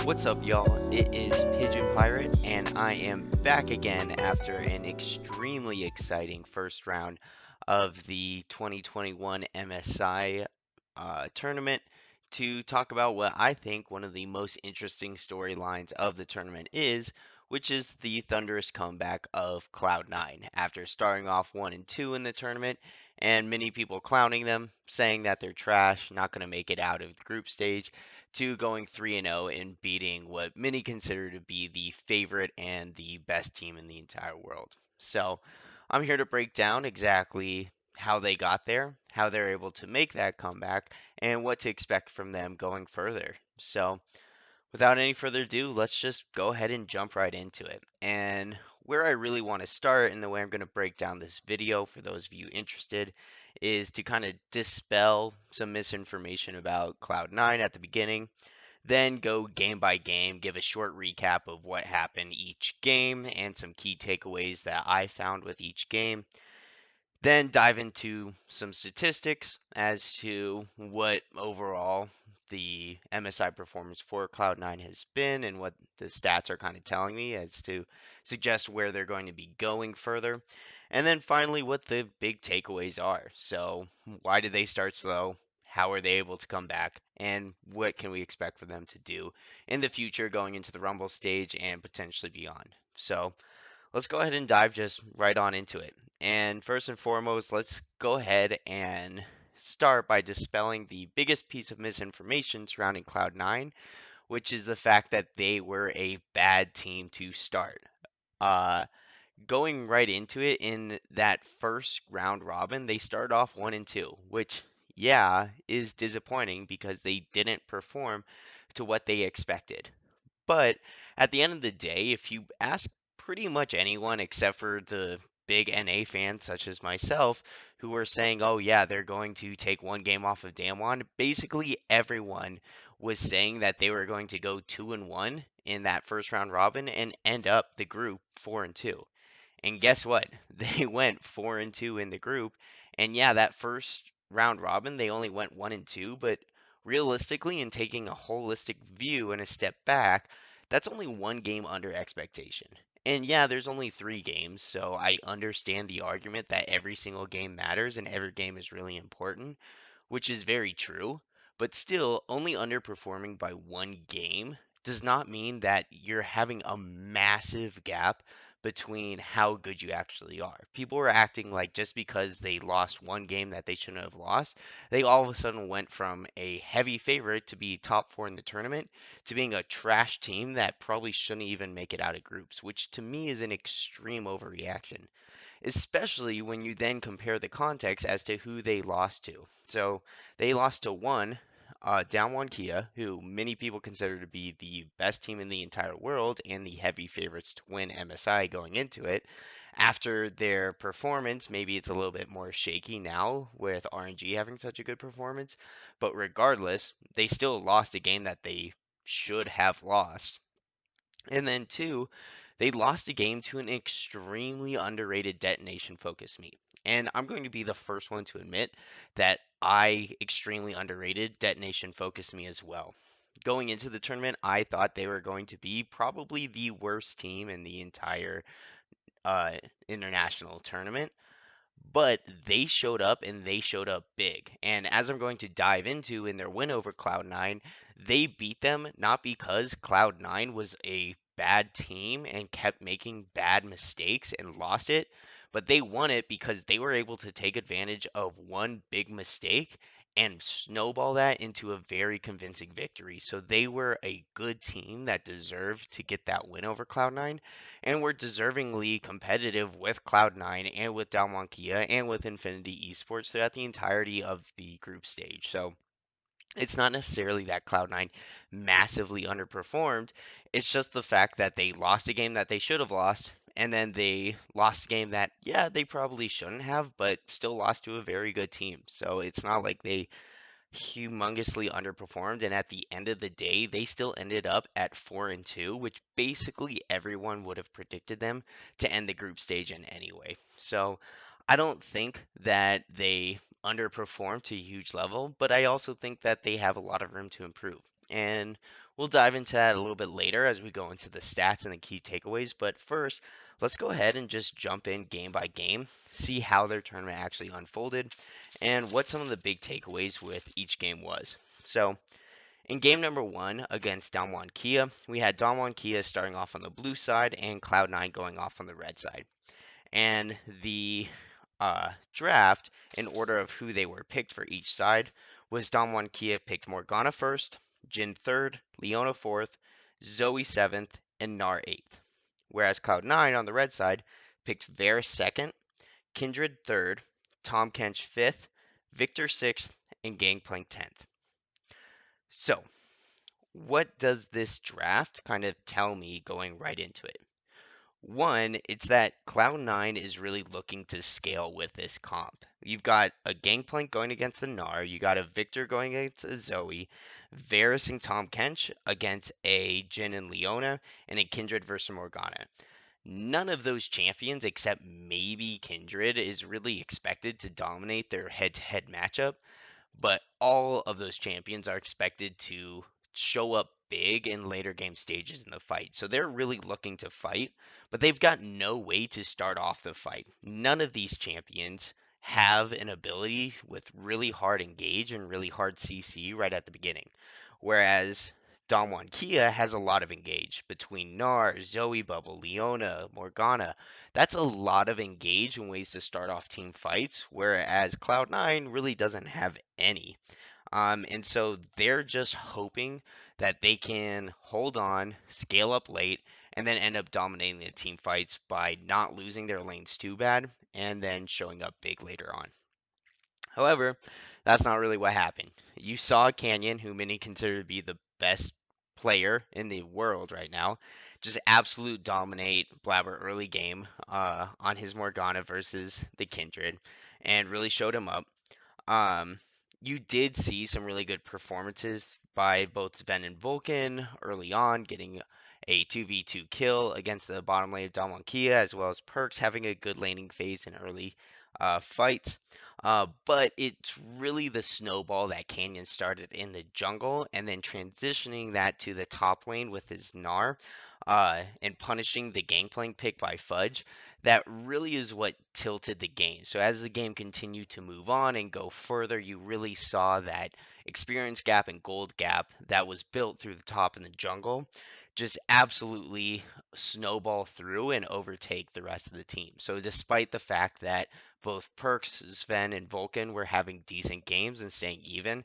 What's up, y'all? It is Pigeon Pirate, and I am back again after an extremely exciting first round of the 2021 MSI tournament to talk about what I think one of the most interesting storylines of the tournament is, which is the thunderous comeback of Cloud9 after starting off 1 and 2 in the tournament, and many people clowning them, saying that they're trash, not going to make it out of the group stage to going 3 and 0 and beating what many consider to be the favorite and the best team in the entire world. So, I'm here to break down exactly how they got there, how they're able to make that comeback, and what to expect from them going further. So, without any further ado, let's just go ahead and jump right into it. And where I really want to start, and the way I'm going to break down this video for those of you interested, is to kind of dispel some misinformation about Cloud9 at the beginning, then go game by game, give a short recap of what happened each game and some key takeaways that I found with each game, then dive into some statistics as to what overall the MSI performance for Cloud9 has been and what the stats are kind of telling me as to suggest where they're going to be going further. And then finally, what the big takeaways are. So, why did they start slow? How are they able to come back? And what can we expect for them to do in the future going into the Rumble stage and potentially beyond? So, let's go ahead and dive just right on into it. And first and foremost, let's go ahead and start by dispelling the biggest piece of misinformation surrounding Cloud9, which is the fact that they were a bad team to start. Uh, Going right into it in that first round robin, they started off 1 and 2, which, yeah, is disappointing because they didn't perform to what they expected. But at the end of the day, if you ask pretty much anyone except for the big NA fans such as myself who are saying, "Oh yeah, they're going to take one game off of Damwon," basically everyone was saying that they were going to go 2 and 1 in that first round robin and end up the group 4 and 2. And guess what? They went 4 and 2 in the group. And yeah, that first round robin, they only went 1 and 2, but realistically, in taking a holistic view and a step back, that's only one game under expectation. And yeah, there's only 3 games, so I understand the argument that every single game matters and every game is really important, which is very true. But still, only underperforming by 1 game does not mean that you're having a massive gap between how good you actually are. People were acting like just because they lost 1 game that they shouldn't have lost, they all of a sudden went from a heavy favorite to be top 4 in the tournament to being a trash team that probably shouldn't even make it out of groups, which to me is an extreme overreaction, especially when you then compare the context as to who they lost to. So they lost to Downwan Kia, who many people consider to be the best team in the entire world and the heavy favorites to win MSI going into it. After their performance, maybe it's a little bit more shaky now with RNG having such a good performance, but regardless, they still lost a game that they should have lost. And then two, they lost a game to an extremely underrated detonation focus meet. And I'm going to be the first one to admit that I extremely underrated detonation focus me as well. Going into the tournament, I thought they were going to be probably the worst team in the entire uh, international tournament, but they showed up and they showed up big. And as I'm going to dive into in their win over Cloud9, they beat them not because Cloud9 was a bad team and kept making bad mistakes and lost it, but they won it because they were able to take advantage of one big mistake and snowball that into a very convincing victory. So they were a good team that deserved to get that win over Cloud9 and were deservingly competitive with Cloud9 and with Dalmon Kia and with Infinity Esports throughout the entirety of the group stage. So it's not necessarily that Cloud9 massively underperformed. It's just the fact that they lost a game that they should have lost, and then they lost a game that, yeah, they probably shouldn't have, but still lost to a very good team. So it's not like they humongously underperformed, and at the end of the day they still ended up at 4 and 2, which basically everyone would have predicted them to end the group stage in anyway. So I don't think that they underperformed to a huge level, but I also think that they have a lot of room to improve. And we'll dive into that a little bit later as we go into the stats and the key takeaways. But first, let's go ahead and just jump in game by game, see how their tournament actually unfolded, and what some of the big takeaways with each game was. So, in game number one against Damwon Kia, we had Damwon Kia starting off on the blue side and Cloud9 going off on the red side. And the draft, in order of who they were picked for each side, was Damwon Kia picked Morgana first, Jin third, Leona fourth, Zoe seventh, and Gnar eighth. Whereas Cloud9 on the red side picked Varus second, Kindred third, Tahm Kench fifth, Viktor sixth, and Gangplank 10th. So, what does this draft kind of tell me going right into it? One, it's that Cloud9 is really looking to scale with this comp. You've got a Gangplank going against the Gnar, you got a Viktor going against a Zoe, Varus and Tahm Kench against a Jin and Leona, and a Kindred versus Morgana. None of those champions, except maybe Kindred, is really expected to dominate their head to head matchup, but all of those champions are expected to show up big in later game stages in the fight. So they're really looking to fight, but they've got no way to start off the fight. None of these champions have an ability with really hard engage and really hard CC right at the beginning. Whereas Damwon Kia has a lot of engage between Gnar, Zoe Bubble, Leona, Morgana. That's a lot of engage and ways to start off team fights, whereas Cloud9 really doesn't have any. And so they're just hoping that they can hold on, scale up late, and then end up dominating the team fights by not losing their lanes too bad and then showing up big later on. However, that's not really what happened. You saw Canyon, who many consider to be the best player in the world right now, just absolute dominate Blabber early game on his Morgana versus the Kindred and really showed him up. Um, you did see some really good performances by both Sven and Vulcan early on, getting a 2v2 kill against the bottom lane of Damwon Kia, as well as Perkz having a good laning phase in early fights. But it's really the snowball that Canyon started in the jungle and then transitioning that to the top lane with his Gnar and punishing the Gangplank pick by Fudge that really is what tilted the game. So as the game continued to move on and go further, you really saw that experience gap and gold gap that was built through the top in the jungle just absolutely snowball through and overtake the rest of the team. So despite the fact that both Perkz, Sven, and Vulcan were having decent games and staying even,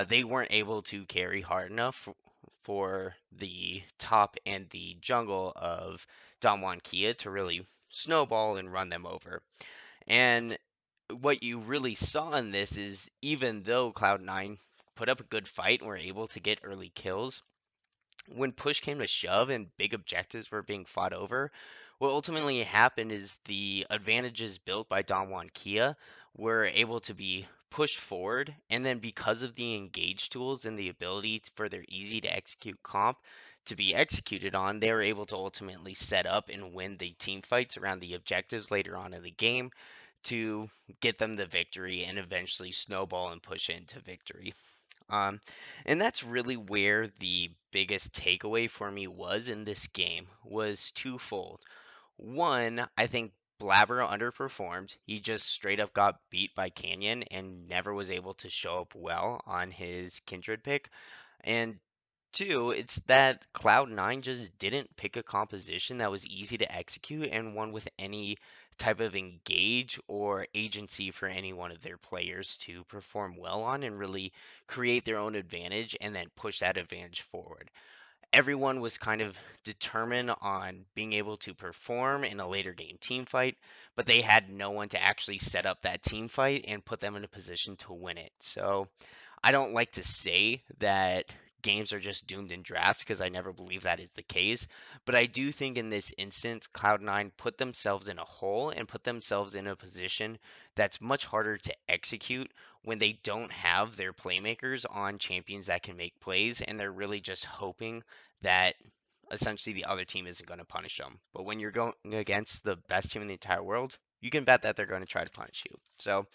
they weren't able to carry hard enough for the top and the jungle of Damwon Kia to really snowball and run them over. And what you really saw in this is even though Cloud9 put up a good fight and were able to get early kills, when push came to shove and big objectives were being fought over, what ultimately happened is the advantages built by Damwon Kia were able to be pushed forward, and then because of the engage tools and the ability for their easy to execute comp to be executed on, they were able to ultimately set up and win the team fights around the objectives later on in the game to get them the victory and eventually snowball and push into victory. Um, and that's really where the biggest takeaway for me was in this game was twofold. One, I think Blabber underperformed. He just straight up got beat by Canyon and never was able to show up well on his Kindred pick. And two, it's that Cloud9 just didn't pick a composition that was easy to execute and one with any type of engage or agency for any one of their players to perform well on and really create their own advantage and then push that advantage forward. Everyone was kind of determined on being able to perform in a later game team fight, but they had no one to actually set up that team fight and put them in a position to win it. So I don't like to say that games are just doomed in draft because I never believe that is the case. But I do think in this instance, Cloud9 put themselves in a hole and put themselves in a position that's much harder to execute when they don't have their playmakers on champions that can make plays and they're really just hoping that essentially the other team isn't going to punish them. But when you're going against the best team in the entire world, you can bet that they're going to try to punish you. So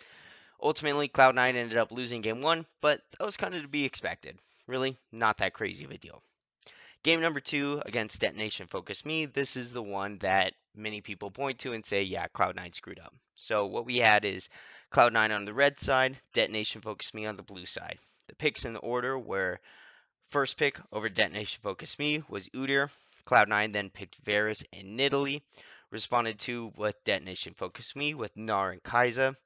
ultimately, Cloud9 ended up losing game one, but that was kind of to be expected. really not that crazy of a deal. Game number two against Detonation Focus Me. This is the one that many people point to and say, yeah, Cloud9 screwed up. So what we had is Cloud9 on the red side, Detonation Focus Me on the blue side. The picks in the order were first pick over Detonation Focus Me was Udyr. Cloud9 then picked Varus and Nidalee. Responded to with Detonation Focus Me with Gnar and Kai'Sa.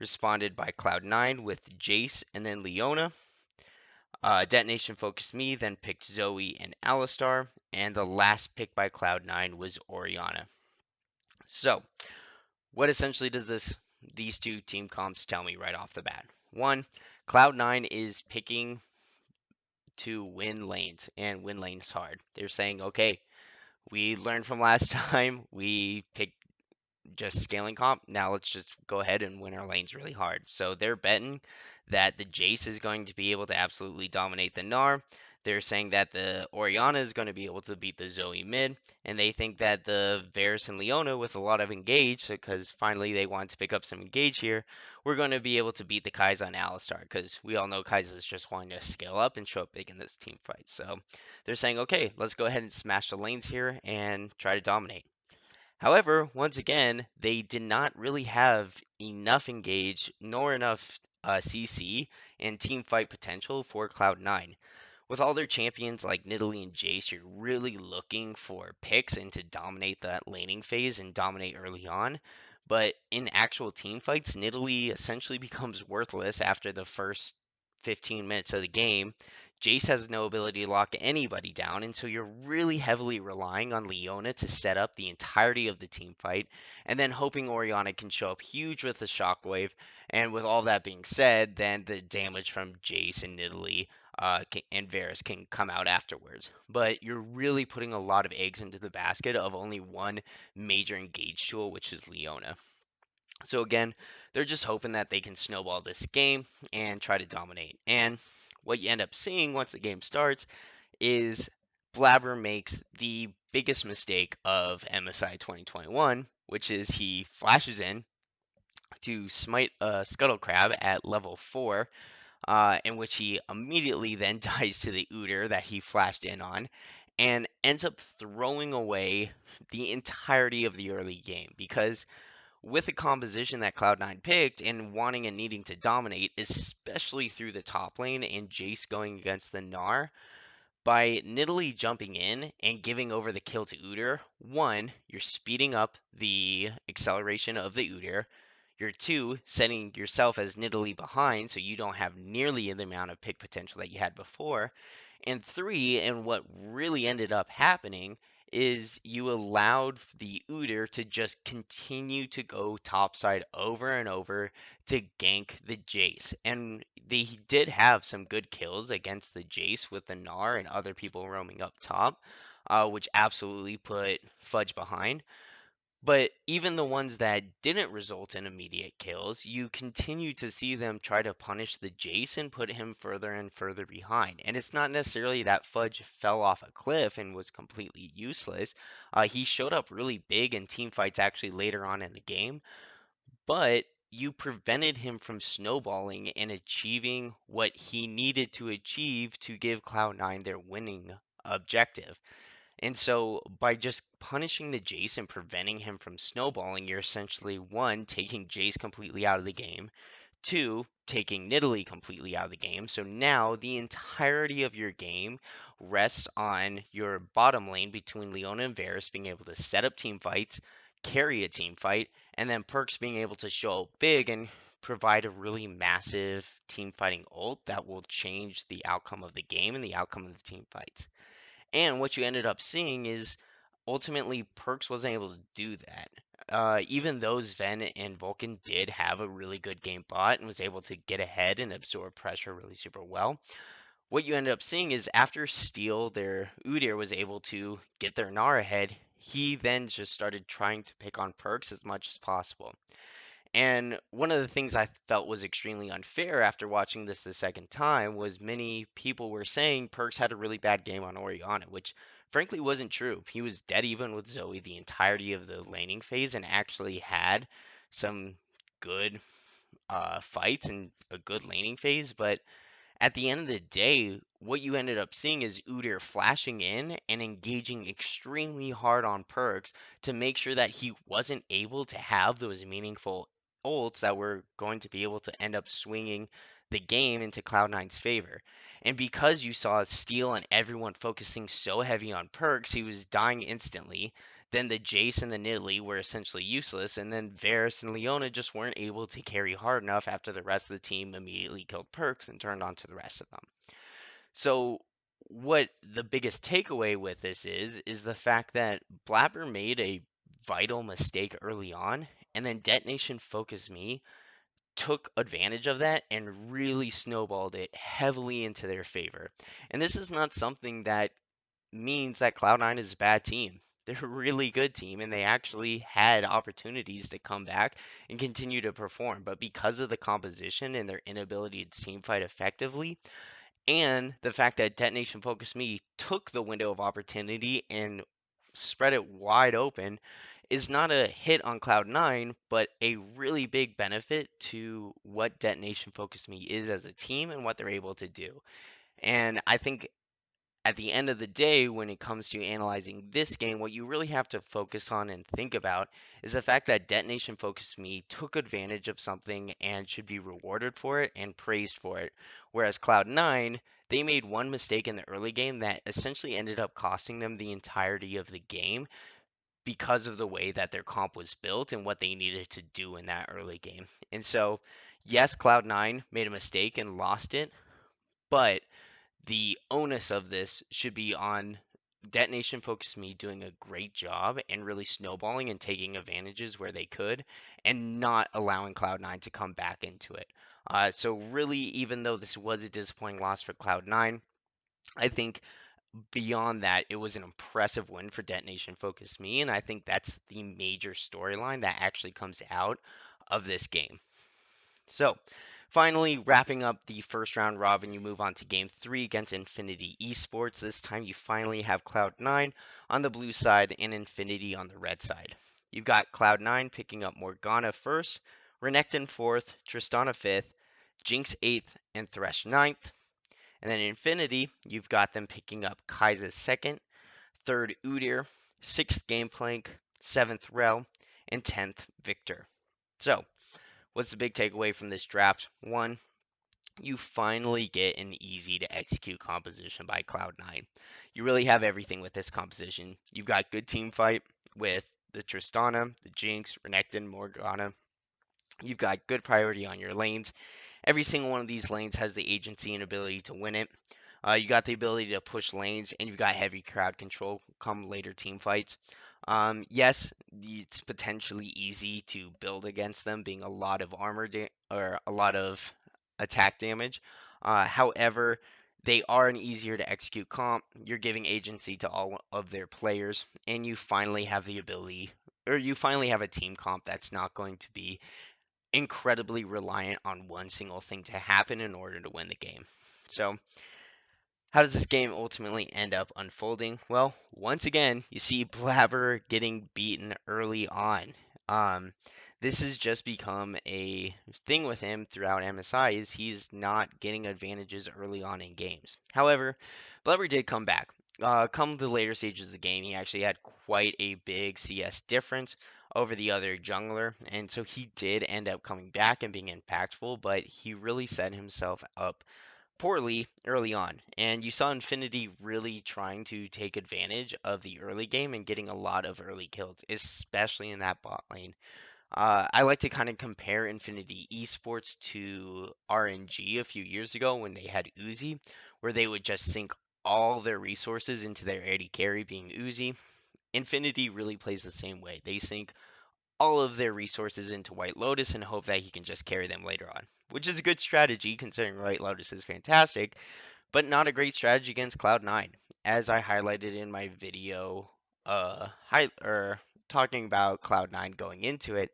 Responded by Cloud9 with Jace and then Leona. Detonation Focused Me then picked Zoe and Alistar, and the last pick by Cloud9 was Orianna. So, what essentially does these two team comps tell me right off the bat? One, Cloud9 is picking to win lanes, and win lanes hard. They're saying, okay, we learned from last time, we picked just scaling comp. Now let's just go ahead and win our lanes really hard. So they're betting that the Jace is going to be able to absolutely dominate the Gnar. They're saying that the Orianna is going to be able to beat the Zoe mid, and they think that the Varus and Leona, with a lot of engage, because finally they want to pick up some engage here, we're going to be able to beat the Kai'Sa and Alistar, because we all know Kai'Sa is just wanting to scale up and show up big in this team fight. So they're saying, okay, let's go ahead and smash the lanes here and try to dominate. However, once again, they did not really have enough engage nor enough CC and team fight potential for Cloud9. With all their champions like Nidalee and Jace, you're really looking for picks and to dominate that laning phase and dominate early on. But in actual team fights, Nidalee essentially becomes worthless after the first 15 minutes of the game. Jace has no ability to lock anybody down, and so you're really heavily relying on Leona to set up the entirety of the team fight, and then hoping Orianna can show up huge with the shockwave. And with all that being said, then the damage from Jace and Nidalee and Varus can come out afterwards. But you're really putting a lot of eggs into the basket of only one major engage tool, which is Leona. So again, they're just hoping that they can snowball this game and try to dominate. And what you end up seeing once the game starts is Blabber makes the biggest mistake of MSI 2021, which is he flashes in to smite a Scuttle Crab at level 4, in which he immediately then dies to the Udyr that he flashed in on, and ends up throwing away the entirety of the early game because with the composition that Cloud9 picked and wanting and needing to dominate, especially through the top lane and Jace going against the Gnar, by Nidalee jumping in and giving over the kill to Udyr, one, you're speeding up the acceleration of the Udyr. You're two, setting yourself as Nidalee behind so you don't have nearly the amount of pick potential that you had before. And three, and what really ended up happening is you allowed the Udyr to just continue to go topside over and over to gank the Jace. And they did have some good kills against the Jace with the Gnar and other people roaming up top, which absolutely put Fudge behind. But even the ones that didn't result in immediate kills, you continue to see them try to punish the Jace and put him further and further behind. And it's not necessarily that Fudge fell off a cliff and was completely useless. He showed up really big in team fights actually later on in the game, but you prevented him from snowballing and achieving what he needed to achieve to give Cloud9 their winning objective. And so by just punishing the Jace and preventing him from snowballing, you're essentially one, taking Jace completely out of the game, two, taking Nidalee completely out of the game. So now the entirety of your game rests on your bottom lane between Leona and Varus being able to set up team fights, carry a team fight, and then Perkz being able to show up big and provide a really massive team fighting ult that will change the outcome of the game and the outcome of the team fights. And what you ended up seeing is ultimately Perkz wasn't able to do that. Even though Sven and Vulcan did have a really good game bot and was able to get ahead and absorb pressure really super well, what you ended up seeing is after Steel, their Udyr was able to get their Gnar ahead, he then just started trying to pick on Perkz as much as possible. And one of the things I felt was extremely unfair after watching this the second time was many people were saying Perkz had a really bad game on Orianna, which frankly wasn't true. He was dead even with Zoe the entirety of the laning phase and actually had some good fights and a good laning phase, but at the end of the day, what you ended up seeing is Udyr flashing in and engaging extremely hard on Perks to make sure that he wasn't able to have those meaningful ults that were going to be able to end up swinging the game into Cloud9's favor. And because you saw Steel and everyone focusing so heavy on Perks, he was dying instantly. Then the Jace and the Nidalee were essentially useless, and then Varus and Leona just weren't able to carry hard enough after the rest of the team immediately killed Perks and turned on to the rest of them. So, what the biggest takeaway with this is the fact that Blabber made a vital mistake early on, and then Detonation Focus Me took advantage of that and really snowballed it heavily into their favor. And this is not something that means that Cloud9 is a bad team. They're a really good team, and they actually had opportunities to come back and continue to perform. But because of the composition and their inability to team fight effectively, and the fact that Detonation Focus Me took the window of opportunity and spread it wide open, is not a hit on Cloud9, but a really big benefit to what Detonation Focus Me is as a team and what they're able to do. And I think at the end of the day, when it comes to analyzing this game, what you really have to focus on and think about is the fact that Detonation Focus Me took advantage of something and should be rewarded for it and praised for it. Whereas Cloud9, they made one mistake in the early game that essentially ended up costing them the entirety of the game because of the way that their comp was built and what they needed to do in that early game. And so, yes, Cloud9 made a mistake and lost it, but the onus of this should be on Detonation Focus Me doing a great job and really snowballing and taking advantages where they could and not allowing Cloud9 to come back into it. So, really, even though this was a disappointing loss for Cloud9, I think beyond that, it was an impressive win for Detonation Focus Me, and I think that's the major storyline that actually comes out of this game. So, finally, wrapping up the first round robin, you move on to game 3 against Infinity Esports. This time, you finally have Cloud9 on the blue side and Infinity on the red side. You've got Cloud9 picking up Morgana first, Renekton 4th, Tristana 5th, Jinx 8th, and Thresh 9th. And then Infinity, you've got them picking up Kai'Sa 2nd, 3rd Udyr, 6th Gangplank, 7th Rell, and 10th Victor. So, what's the big takeaway from this draft? One, you finally get an easy to execute composition by Cloud9. You really have everything with this composition. You've got good team fight with the Tristana, the Jinx, Renekton, Morgana. You've got good priority on your lanes. Every single one of these lanes has the agency and ability to win it. You got the ability to push lanes, and you've got heavy crowd control come later team fights. Yes, it's potentially easy to build against them, being a lot of or a lot of attack damage. However, they are an easier to execute comp. You're giving agency to all of their players, and you finally have the ability, or you finally have a team comp that's not going to be incredibly reliant on one single thing to happen in order to win the game. So, how does this game ultimately end up unfolding? Well, once again, you see Blabber getting beaten early on. Um, this has just become a thing with him throughout MSI is he's not getting advantages early on in games. However, Blabber did come back. Come the later stages of the game, he actually had quite a big CS difference over the other jungler, and so he did end up coming back and being impactful, but he really set himself up poorly early on. And you saw Infinity really trying to take advantage of the early game and getting a lot of early kills, especially in that bot lane. I like to kind of compare Infinity Esports to RNG a few years ago when they had Uzi, where they would just sink all their resources into their AD carry being Uzi. Infinity really plays the same way. They sink all of their resources into White Lotus and hope that he can just carry them later on, which is a good strategy considering White Lotus is fantastic, but not a great strategy against Cloud9. As I highlighted in my video, talking about Cloud9 going into it,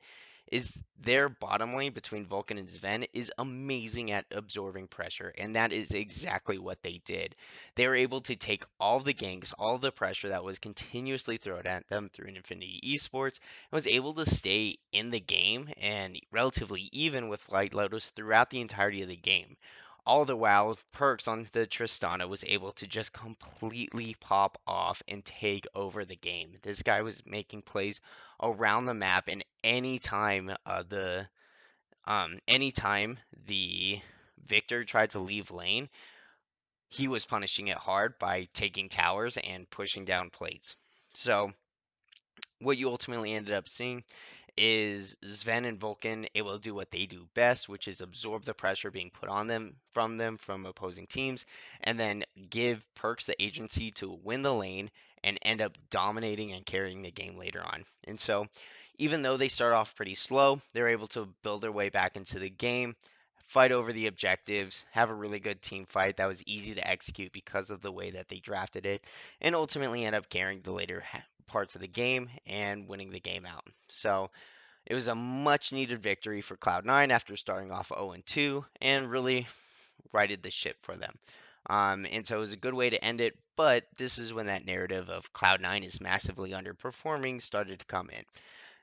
is their bottom lane between Vulcan and Sven is amazing at absorbing pressure, and that is exactly what they did. They were able to take all the ganks, all the pressure that was continuously thrown at them through Infinity Esports, and was able to stay in the game and relatively even with White Lotus throughout the entirety of the game. All the while, Perks on the Tristana was able to just completely pop off and take over the game. This guy was making plays around the map, and anytime the Victor tried to leave lane, he was punishing it hard by taking towers and pushing down plates. So what you ultimately ended up seeing is Sven and Vulcan able to do what they do best, which is absorb the pressure being put on them from opposing teams, and then give Perks the agency to win the lane and end up dominating and carrying the game later on. And so, even though they start off pretty slow, they're able to build their way back into the game, fight over the objectives, have a really good team fight that was easy to execute because of the way that they drafted it, and ultimately end up carrying the later parts of the game and winning the game out. So it was a much needed victory for Cloud9 after starting off 0-2 and really righted the ship for them. And so it was a good way to end it, but this is when that narrative of Cloud9 is massively underperforming started to come in.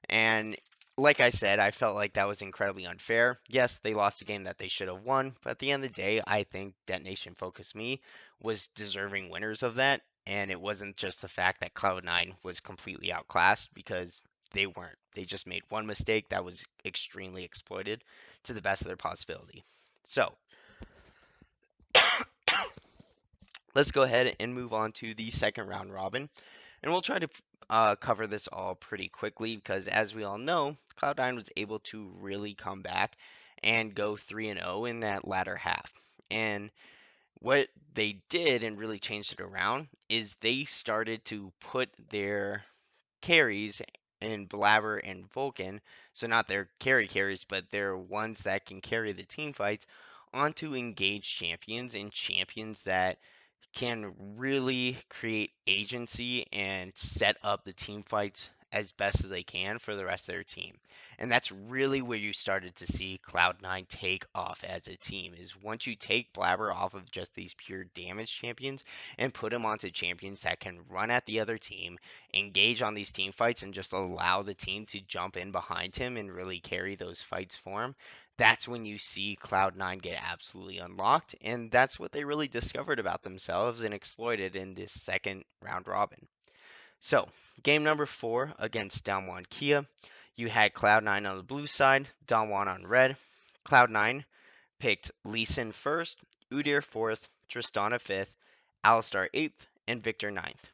And like I said, I felt like that was incredibly unfair. Yes, they lost a game that they should have won, but at the end of the day, I think Detonation Focus Me was deserving winners of that. And it wasn't just the fact that Cloud9 was completely outclassed, because they weren't. They just made one mistake that was extremely exploited to the best of their possibility. So, let's go ahead and move on to the second round robin. And we'll try to cover this all pretty quickly because, as we all know, Cloud9 was able to really come back and go 3-0 in that latter half. And what they did and really changed it around is they started to put their carries in Blabber and Vulcan, so not their carries, but they're ones that can carry the team fights, onto engaged champions and champions that can really create agency and set up the team fights as best as they can for the rest of their team. And that's really where you started to see Cloud9 take off as a team, is once you take Blabber off of just these pure damage champions and put him onto champions that can run at the other team, engage on these team fights, and just allow the team to jump in behind him and really carry those fights for him. That's when you see Cloud9 get absolutely unlocked, and that's what they really discovered about themselves and exploited in this second round robin. So, game number 4 against Damwon Kia. You had Cloud9 on the blue side, Damwon on red. Cloud9 picked Lee Sin first, Udyr 4th, Tristana 5th, Alistar 8th, and Victor 9th.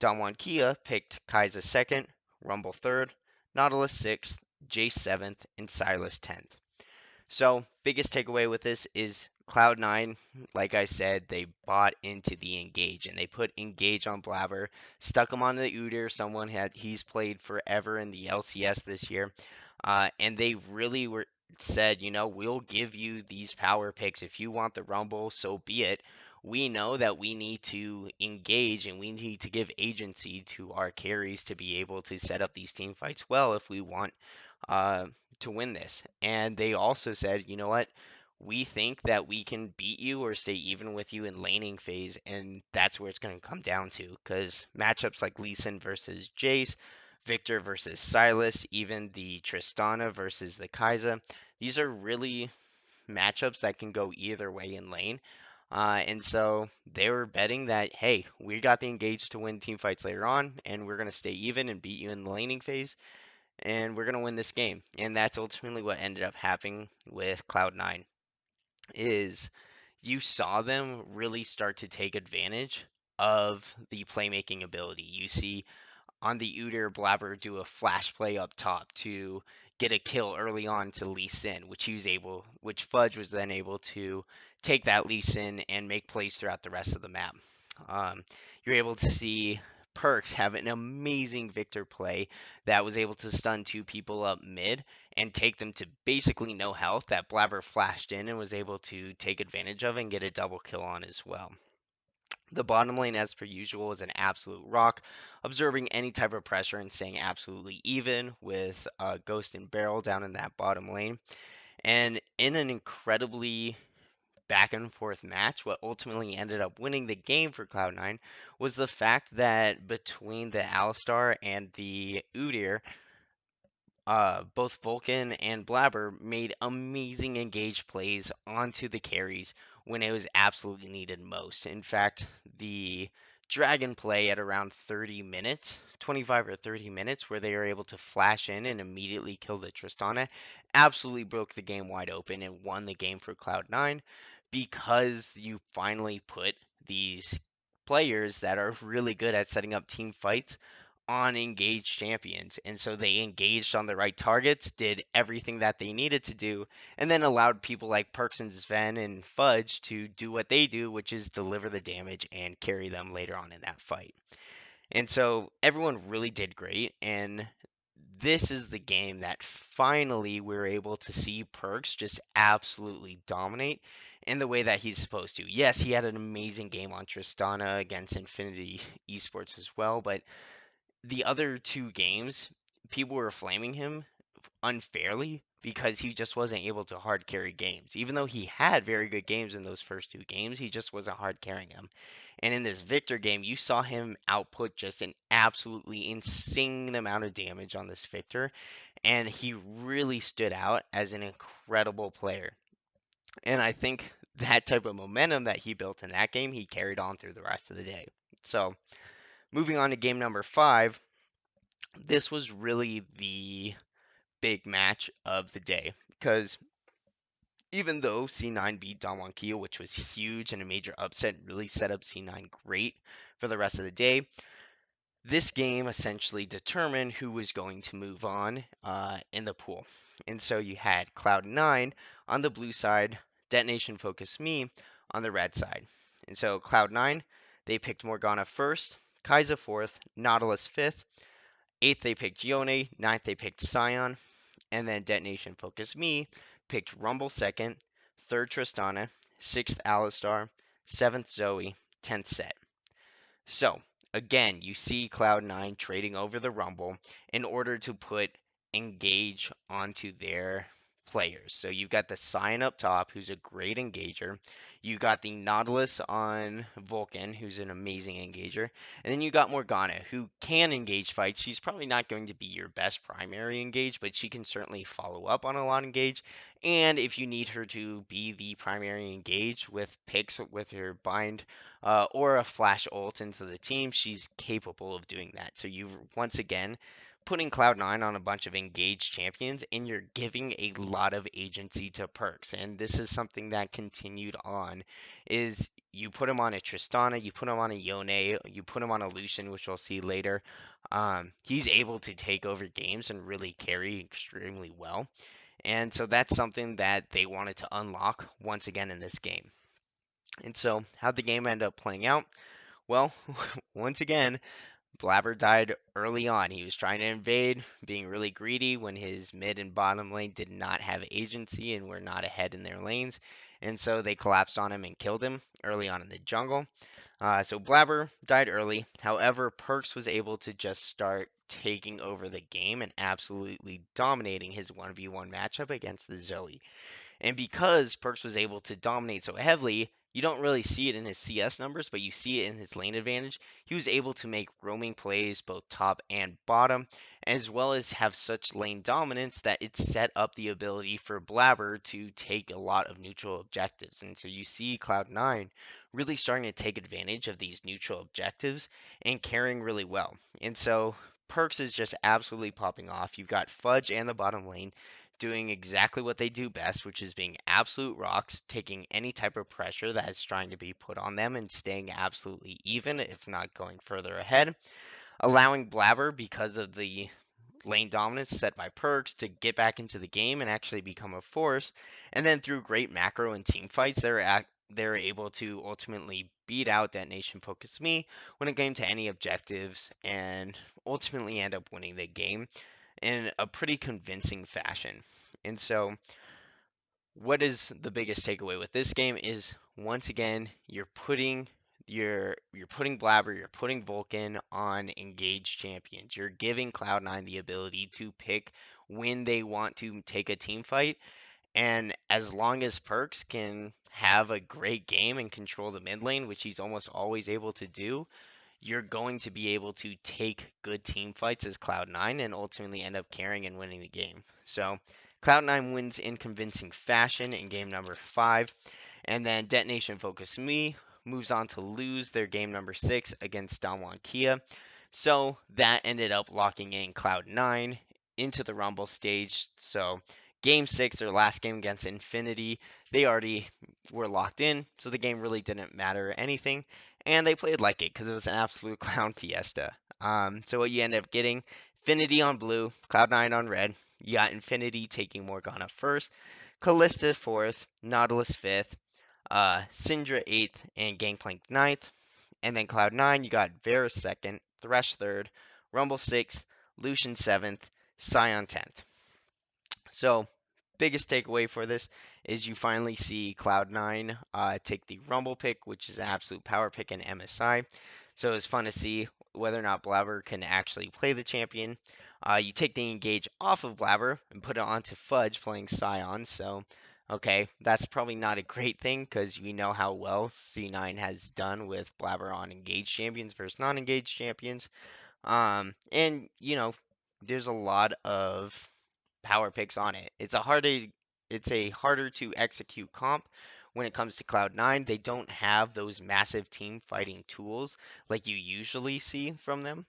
Damwon Kia picked Kai'Sa 2nd, Rumble 3rd, Nautilus 6th, Jace 7th, and Sylas 10th. So, biggest takeaway with this is Cloud9, like I said, they bought into the Engage and they put Engage on Blabber, stuck him on the Udyr, he's played forever in the LCS this year, and they really said, we'll give you these power picks if you want the Rumble, so be it. We know that we need to engage and we need to give agency to our carries to be able to set up these team fights well if we want uh, to win this. And they also said, you know what? We think that we can beat you or stay even with you in laning phase, and that's where it's going to come down to. Because matchups like Lee Sin versus Jace, Victor versus Sylas, even the Tristana versus the Kai'Sa, these are really matchups that can go either way in lane. And so they were betting that, hey, we got the engage to win team fights later on, and we're going to stay even and beat you in the laning phase, and we're going to win this game. And that's ultimately what ended up happening with Cloud9, is you saw them really start to take advantage of the playmaking ability. You see on the Udyr, Blabber do a flash play up top to get a kill early on to Lee Sin, which Fudge was then able to take that Lee Sin and make plays throughout the rest of the map. You're able to see Perks have an amazing Victor play that was able to stun two people up mid and take them to basically no health that Blabber flashed in and was able to take advantage of and get a double kill on as well. The bottom lane, as per usual, is an absolute rock, observing any type of pressure and staying absolutely even with Ghost and Barrel down in that bottom lane. And in an incredibly back and forth match, what ultimately ended up winning the game for Cloud9 was the fact that between the Alistar and the Udyr, both Vulcan and Blabber made amazing engaged plays onto the carries when it was absolutely needed most. In fact, the Dragon play at around 30 minutes, 25 or 30 minutes, where they were able to flash in and immediately kill the Tristana, absolutely broke the game wide open and won the game for Cloud9 because you finally put these players that are really good at setting up team fights on engaged champions. And so they engaged on the right targets, did everything that they needed to do, and then allowed people like Perks and Sven and Fudge to do what they do, which is deliver the damage and carry them later on in that fight. And so everyone really did great. And this is the game that finally we're able to see Perks just absolutely dominate in the way that he's supposed to. Yes, he had an amazing game on Tristana against Infinity Esports as well, but the other two games, people were flaming him unfairly because he just wasn't able to hard carry games. Even though he had very good games in those first two games, he just wasn't hard carrying them. And in this Victor game, you saw him output just an absolutely insane amount of damage on this Victor, and he really stood out as an incredible player. And I think that type of momentum that he built in that game, he carried on through the rest of the day. So, moving on to game number 5, this was really the big match of the day because even though C9 beat Don Kia, which was huge and a major upset, and really set up C9 great for the rest of the day, this game essentially determined who was going to move on in the pool. And so you had Cloud9 on the blue side, Detonation Focus Me on the red side. And so Cloud9, they picked Morgana first, Kai'Sa fourth, Nautilus fifth, eighth they picked Yone, ninth they picked Sion, and then Detonation Focus Me picked Rumble second, third Tristana, sixth Alistar, seventh Zoe, 10th Set. So, again, you see Cloud9 trading over the Rumble in order to put engage onto their players. So you've got the Sion up top, who's a great engager. You got the Nautilus on Vulcan, who's an amazing engager. And then you got Morgana, who can engage fights. She's probably not going to be your best primary engage, but she can certainly follow up on a lot of engage. And if you need her to be the primary engage with picks with her bind or a flash ult into the team, she's capable of doing that. So you once again putting Cloud9 on a bunch of engaged champions, and you're giving a lot of agency to Perks. And this is something that continued on, is you put him on a Tristana, you put him on a Yone, you put him on a Lucian, which we'll see later. He's able to take over games and really carry extremely well. And so that's something that they wanted to unlock once again in this game. And so, how'd the game end up playing out? Well, once again, Blabber died early on. He was trying to invade, being really greedy when his mid and bottom lane did not have agency and were not ahead in their lanes. And so they collapsed on him and killed him early on in the jungle. So Blabber died early. However, Perks was able to just start taking over the game and absolutely dominating his 1v1 matchup against the Zoe. And because Perks was able to dominate so heavily, you don't really see it in his CS numbers, but you see it in his lane advantage. He was able to make roaming plays both top and bottom, as well as have such lane dominance that it set up the ability for Blabber to take a lot of neutral objectives. And so you see Cloud9 really starting to take advantage of these neutral objectives and carrying really well. And so Perks is just absolutely popping off. You've got Fudge and the bottom lane doing exactly what they do best, which is being absolute rocks, taking any type of pressure that is trying to be put on them and staying absolutely even, if not going further ahead. Allowing Blabber, because of the lane dominance set by Perks, to get back into the game and actually become a force. And then through great macro and team fights, they're able to ultimately beat out Detonation Focus Me when it came to any objectives and ultimately end up winning the game in a pretty convincing fashion. And so, what is the biggest takeaway with this game is once again you're putting Blabber, you're putting Vulcan on engaged champions. You're giving Cloud9 the ability to pick when they want to take a team fight, and as long as Perks can have a great game and control the mid lane, which he's almost always able to do, you're going to be able to take good team fights as Cloud9 and ultimately end up carrying and winning the game. So Cloud9 wins in convincing fashion in game number 5, and then Detonation Focus Me moves on to lose their game number 6 against Dongwon Kia. So that ended up locking in Cloud9 into the Rumble stage. So game 6, their last game against Infinity, they already were locked in, so the game really didn't matter anything, and they played like it because it was an absolute clown fiesta. So what you end up getting, Infinity on blue, Cloud9 on red. You got Infinity taking Morgana first, Callista fourth, Nautilus fifth, Syndra eighth, and Gangplank ninth. And then Cloud9, you got Varus second, Thresh third, Rumble sixth, Lucian seventh, Sion 10th. So, biggest takeaway for this is you finally see Cloud9 take the Rumble pick, which is an absolute power pick in MSI. So it's fun to see whether or not Blabber can actually play the champion. You take the engage off of Blabber and put it onto Fudge playing Sion. So, okay, that's probably not a great thing because we know how well C9 has done with Blabber on engaged champions versus non-engaged champions. And there's a lot of power picks on it. It's a harder to execute comp when it comes to Cloud9. They don't have those massive team fighting tools like you usually see from them.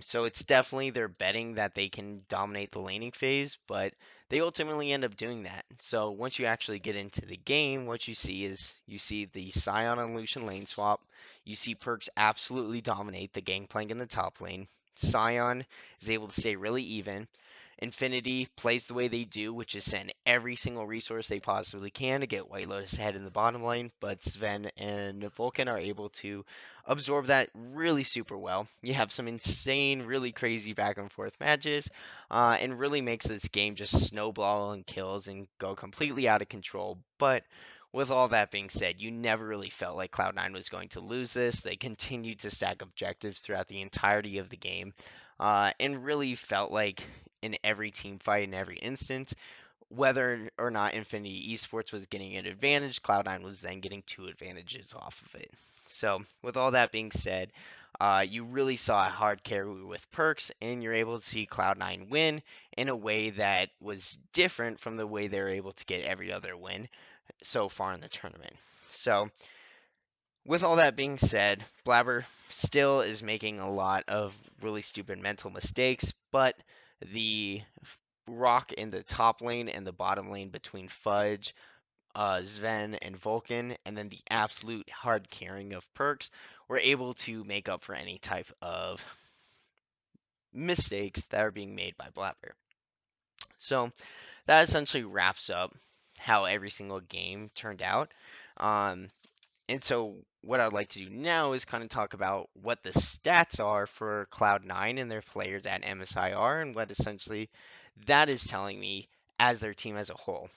So it's definitely they're betting that they can dominate the laning phase, but they ultimately end up doing that. So once you actually get into the game, what you see is you see the Sion and Lucian lane swap. You see Perkz absolutely dominate the Gangplank in the top lane. Sion is able to stay really even. Infinity plays the way they do, which is send every single resource they possibly can to get White Lotus ahead in the bottom lane, but Sven and Vulcan are able to absorb that really super well. You have some insane, really crazy back and forth matches, and really makes this game just snowball and kills and go completely out of control. But with all that being said, you never really felt like Cloud9 was going to lose this. They continued to stack objectives throughout the entirety of the game, and really felt like in every team fight in every instance, whether or not Infinity Esports was getting an advantage, Cloud9 was then getting two advantages off of it. So, with all that being said, you really saw a hard carry with Perkz, and you're able to see Cloud9 win in a way that was different from the way they were able to get every other win so far in the tournament. So, with all that being said, Blabber still is making a lot of really stupid mental mistakes, but the rock in the top lane and the bottom lane between Fudge, Sven, and Vulcan, and then the absolute hard carrying of Perkz were able to make up for any type of mistakes that are being made by Blabber. So that essentially wraps up how every single game turned out. Um, And so, what I'd like to do now is kind of talk about what the stats are for Cloud9 and their players at MSIR and what essentially that is telling me as their team as a whole.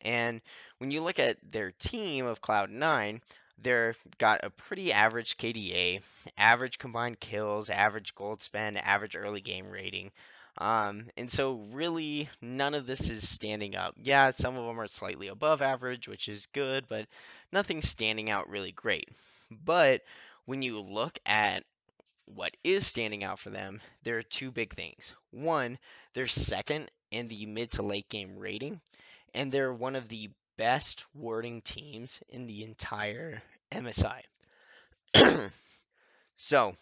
And when you look at their team of Cloud9, they've got a pretty average KDA, average combined kills, average gold spend, average early game rating. And so really none of this is standing up. Yeah, some of them are slightly above average, which is good, but nothing standing out really great. But when you look at what is standing out for them, there are two big things. One, they're second in the mid to late game rating, and they're one of the best warding teams in the entire MSI. So,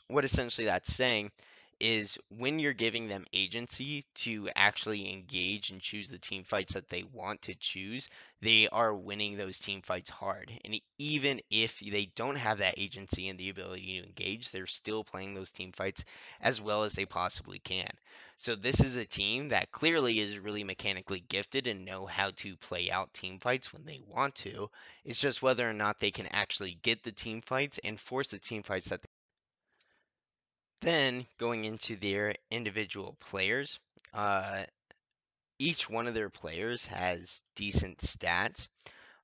what essentially that's saying is when you're giving them agency to actually engage and choose the team fights that they want to choose, they are winning those team fights hard. And even if they don't have that agency and the ability to engage, they're still playing those team fights as well as they possibly can. So this is a team that clearly is really mechanically gifted and know how to play out team fights when they want to. It's just whether or not they can actually get the team fights and force the team fights that then going into their individual players, uh, each one of their players has decent stats.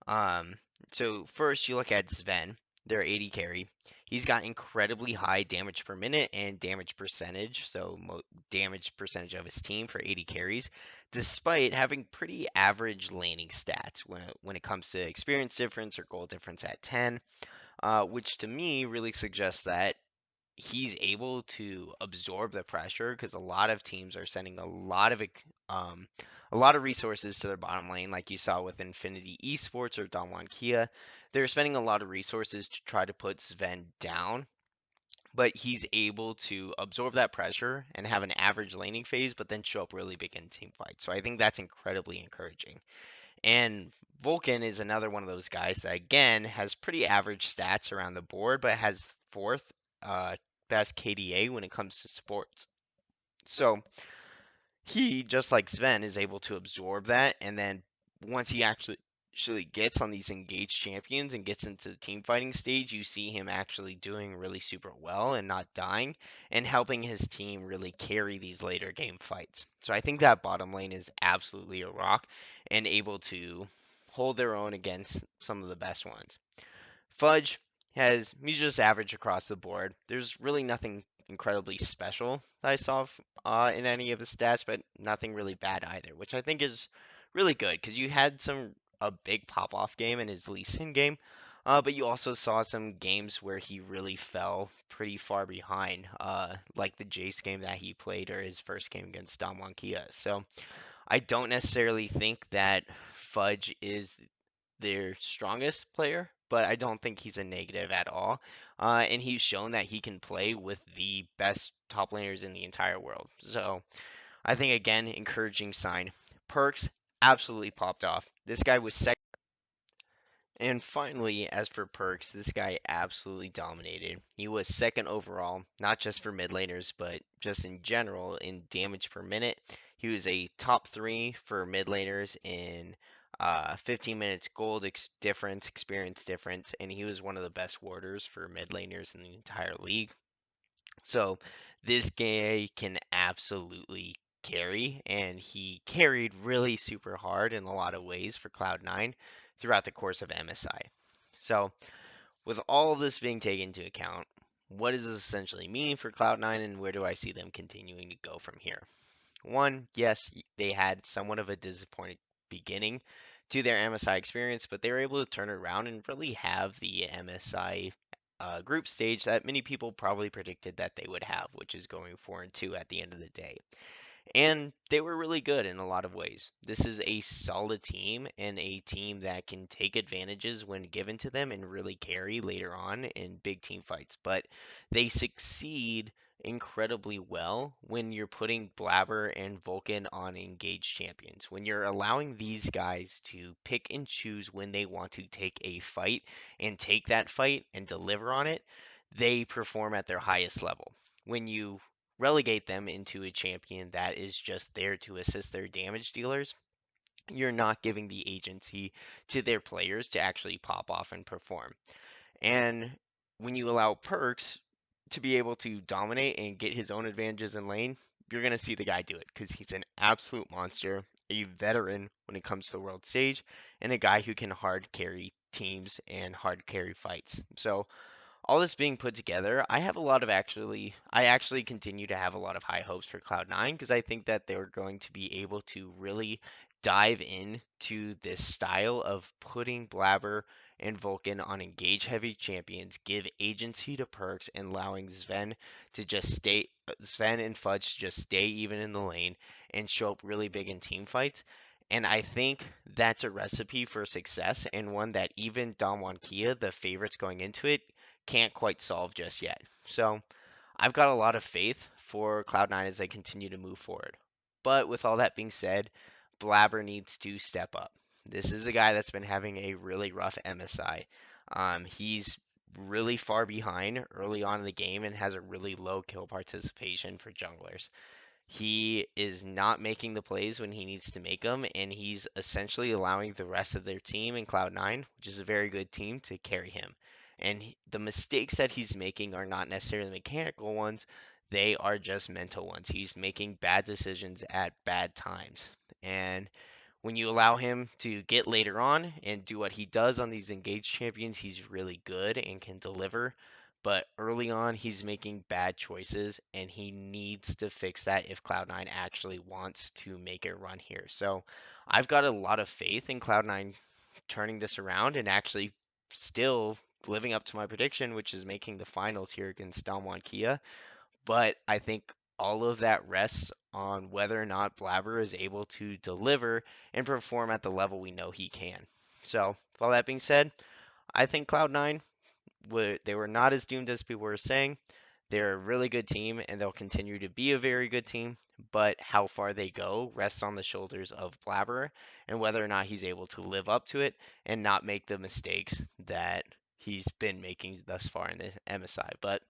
Um, so first you look at Sven, their AD carry. He's got incredibly high damage per minute and damage percentage, so damage percentage of his team for AD carries, despite having pretty average laning stats when it comes to experience difference or goal difference at 10, which to me really suggests that he's able to absorb the pressure because a lot of teams are sending um a lot of resources to their bottom lane, like you saw with Infinity Esports or Dongwon Kia. They're spending a lot of resources to try to put Sven down, but he's able to absorb that pressure and have an average laning phase, but then show up really big in team fights. So I think that's incredibly encouraging. And Vulcan is another one of those guys that again has pretty average stats around the board, but has fourth uh, best KDA when it comes to sports. So he, just like Sven, is able to absorb that, and then once he actually gets on these engaged champions and gets into the team fighting stage, you see him actually doing really super well and not dying and helping his team really carry these later game fights. So I think that bottom lane is absolutely a rock and able to hold their own against some of the best ones. Fudge he's just average across the board. There's really nothing incredibly special that I saw in any of his stats, but nothing really bad either, which I think is really good because you had a big pop off game in his Lee Sin game, but you also saw some games where he really fell pretty far behind, like the Jace game that he played or his first game against Dom Kia. So I don't necessarily think that Fudge is their strongest player, but I don't think he's a negative at all. And he's shown that he can play with the best top laners in the entire world. So I think, again, encouraging sign. Perks absolutely popped off. This guy was second. And finally, as for Perks, this guy absolutely dominated. He was second overall, not just for mid laners, but just in general in damage per minute. He was a top three for mid laners in 15 minutes gold difference, experience difference, and he was one of the best warders for mid laners in the entire league. So this guy can absolutely carry, and he carried really super hard in a lot of ways for Cloud9 throughout the course of MSI. So, with all of this being taken into account, what does this essentially mean for Cloud9 and where do I see them continuing to go from here? One, yes, they had somewhat of a disappointing beginning to their MSI experience, but they were able to turn it around and really have the MSI group stage that many people probably predicted that they would have, which is going 4-2 at the end of the day. And they were really good in a lot of ways. This is a solid team and a team that can take advantages when given to them and really carry later on in big team fights. But they succeed incredibly well when you're putting Blabber and Vulcan on engaged champions. When you're allowing these guys to pick and choose when they want to take a fight and take that fight and deliver on it, they perform at their highest level. When you relegate them into a champion that is just there to assist their damage dealers, you're not giving the agency to their players to actually pop off and perform. And when you allow Perks to be able to dominate and get his own advantages in lane, you're going to see the guy do it because he's an absolute monster, a veteran when it comes to the world stage, and a guy who can hard carry teams and hard carry fights. So all this being put together, I actually continue to have a lot of high hopes for Cloud9 because I think that they're going to be able to really dive into this style of putting Blabber and Vulcan on engage heavy champions, give agency to Perks, and allowing Sven and Fudge to just stay even in the lane and show up really big in team fights. And I think that's a recipe for success and one that even Damwon Kia, the favorites going into it, can't quite solve just yet. So I've got a lot of faith for Cloud9 as they continue to move forward. But with all that being said, Blabber needs to step up. This is a guy that's been having a really rough MSI. He's really far behind early on in the game and has a really low kill participation for junglers. He is not making the plays when he needs to make them, and he's essentially allowing the rest of their team in Cloud9, which is a very good team, to carry him. And the mistakes that he's making are not necessarily mechanical ones, they are just mental ones. He's making bad decisions at bad times. And when you allow him to get later on and do what he does on these engaged champions, he's really good and can deliver. But early on, he's making bad choices, and he needs to fix that if Cloud9 actually wants to make a run here. So I've got a lot of faith in Cloud9 turning this around and actually still living up to my prediction, which is making the finals here against Dalmon Kia. But I think all of that rests on whether or not Blabber is able to deliver and perform at the level we know he can. So, with all that being said, I think Cloud9 they were not as doomed as people were saying. They're a really good team, and they'll continue to be a very good team. But how far they go rests on the shoulders of Blabber and whether or not he's able to live up to it and not make the mistakes that he's been making thus far in the MSI. But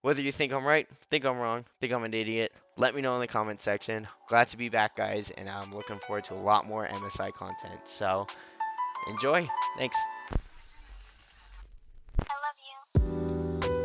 whether you think I'm right, think I'm wrong, think I'm an idiot, let me know in the comment section. Glad to be back, guys, and I'm looking forward to a lot more MSI content. So enjoy. Thanks. I love you.